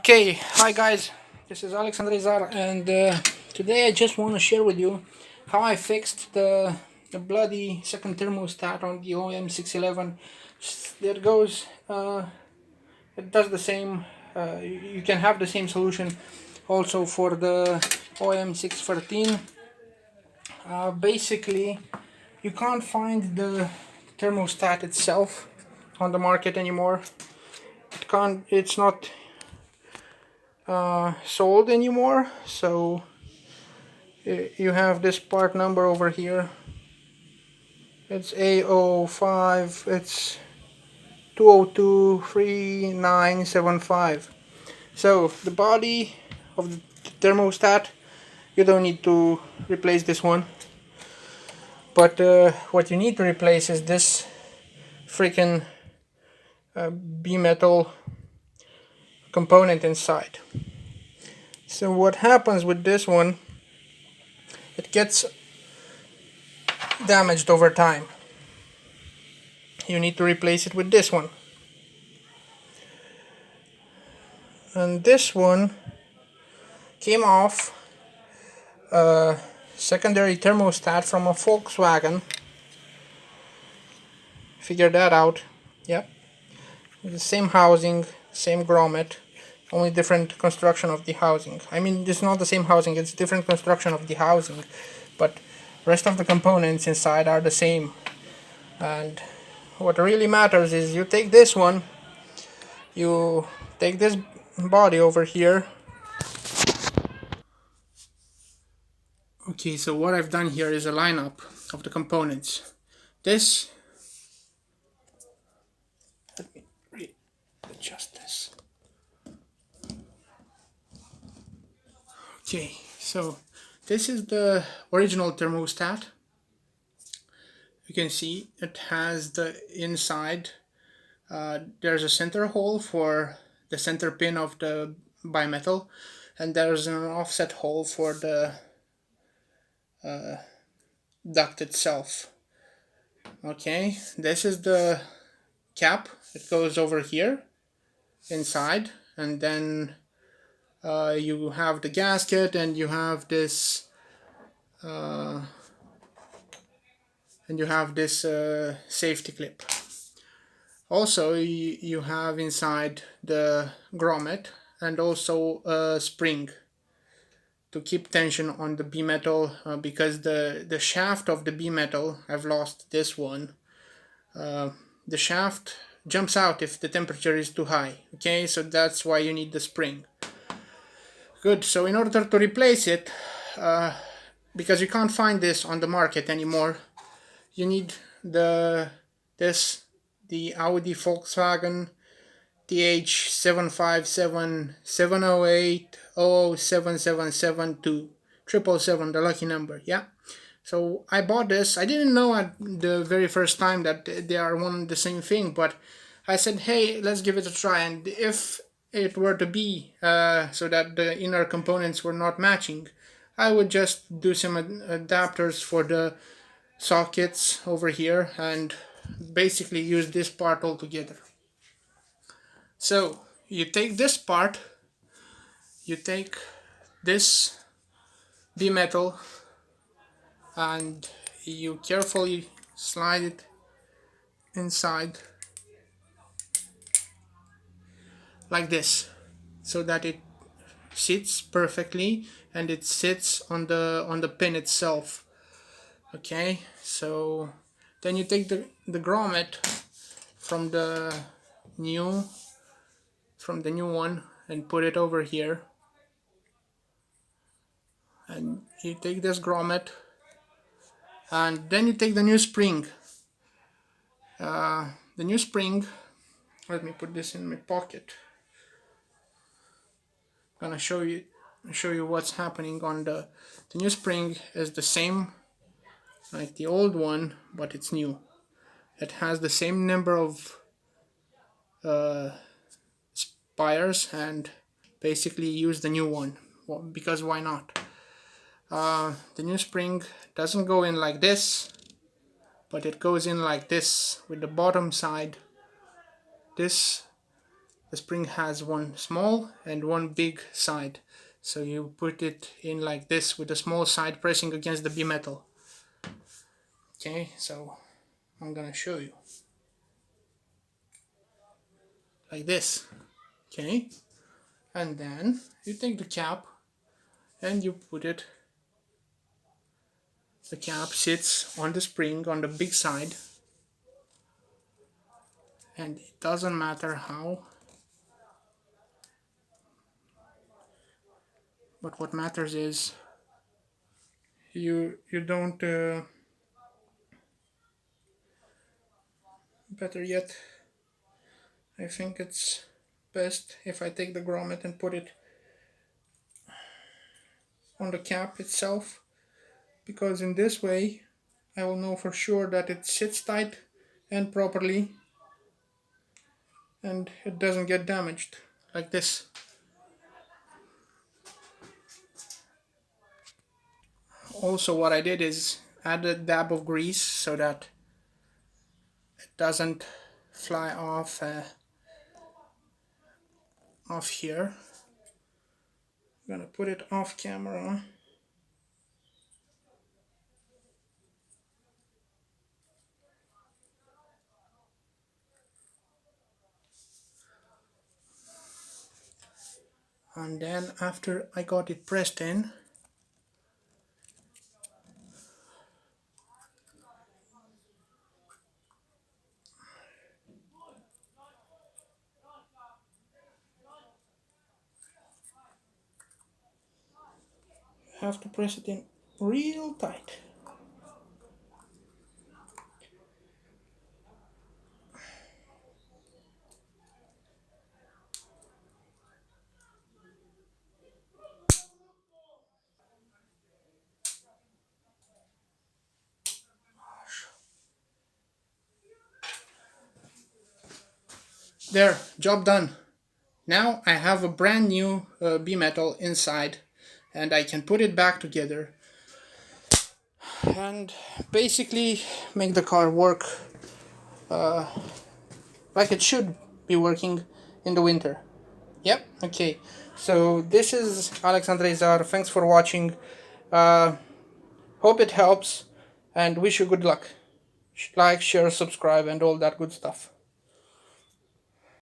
Okay, hi guys, this is Alexander Izar, and today I just want to share with you how I fixed the bloody second thermostat on the OM611. There it goes. It does the same. You can have the same solution also for the OM613. Basically, you can't find the thermostat itself on the market anymore. It's not sold anymore, so you have this part number over here. It's A05, it's 00523975. So the body of the thermostat, you don't need to replace this one, but what you need to replace is this freaking B-metal component inside. So what happens with this one, it gets damaged over time. You need to replace it with this one. And this one came off a secondary thermostat from a Volkswagen. Figure that out. Yep. The same housing, same grommet, only different construction of the housing. I mean, it's not the same housing, it's different construction of the housing, but rest of the components inside are the same. And what really matters is you take this one, you take this body over here. Okay, so what I've done here is a lineup of the components. This, let me readjust this. Okay, so this is the original thermostat. You can see it has the inside, there's a center hole for the center pin of the bimetal, and there's an offset hole for the duct itself. Okay, this is the cap. It goes over here inside, and then you have the gasket, and you have this safety clip. Also, you have inside the grommet and also a spring to keep tension on the B-metal, because the shaft of the B-metal, I've lost this one, the shaft jumps out if the temperature is too high. Okay, so that's why you need the spring. Good, so in order to replace it, because you can't find this on the market anymore, you need the Audi Volkswagen TH757708007772 777, the lucky number. Yeah, so I bought this. I didn't know at the very first time that they are one and the same thing, but I said, hey, let's give it a try. And if it were to be so that the inner components were not matching, I would just do some adapters for the sockets over here and basically use this part altogether. So you take this part, you take this B-metal, and you carefully slide it inside like this, so that it sits perfectly and it sits on the pin itself. Okay, so then you take the grommet from the new one and put it over here, and you take this grommet, and then you take the new spring. The new spring, let me put this in my pocket. I'm gonna show you what's happening on the new spring. Is the same like the old one, but it's new. It has the same number of spires, and basically use the new one, because why not? The new spring doesn't go in like this, but it goes in like this, with the bottom side. This the spring has one small and one big side. So you put it in like this with the small side pressing against the B-metal. Okay, so I'm gonna show you. Like this. Okay, and then you take the cap and you put it. The cap sits on the spring on the big side, and it doesn't matter how, but what matters is you don't better yet, I think it's best if I take the grommet and put it on the cap itself, because in this way I will know for sure that it sits tight and properly and it doesn't get damaged like this. Also, what I did is add a dab of grease so that it doesn't fly off here. I'm gonna put it off camera. And then after I got it pressed in, you have to press it in real tight. There, job done. Now I have a brand new B-metal inside and I can put it back together and basically make the car work like it should be working in the winter. Yep, okay. So this is Alexandre Zar. Thanks for watching. Hope it helps and wish you good luck. Like, share, subscribe and all that good stuff.